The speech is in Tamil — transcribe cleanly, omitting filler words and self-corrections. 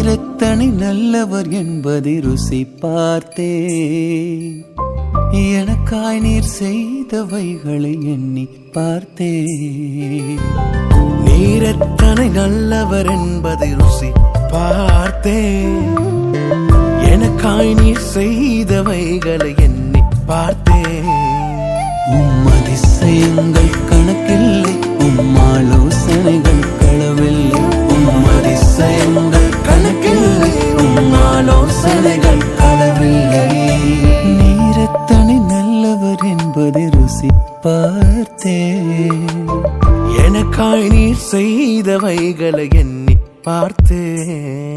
நீரத்தனை நல்லவர் என்பதை ருசி பார்த்தே. எனக்காய் நீர் செய்தவைகளை எண்ணி பார்த்தே. நீரத்தனை நல்லவர் என்பதை ருசி பார்த்தே. எனக்காய் நீர் செய்தவைகளை எண்ணி பார்த்தே. அதிசயங்கள் கணக்கில்லை, ஆலோசனைகள் களவில்லை. அதிசயங்கள் கணக்கில்லை, ஆலோசனைகள் களவில்லை. நீரத்தனை நல்லவர் என்பதை ருசி பார்த்தே. எனக்காய் நீர் செய்தவைகளை எண்ணி பார்த்தே.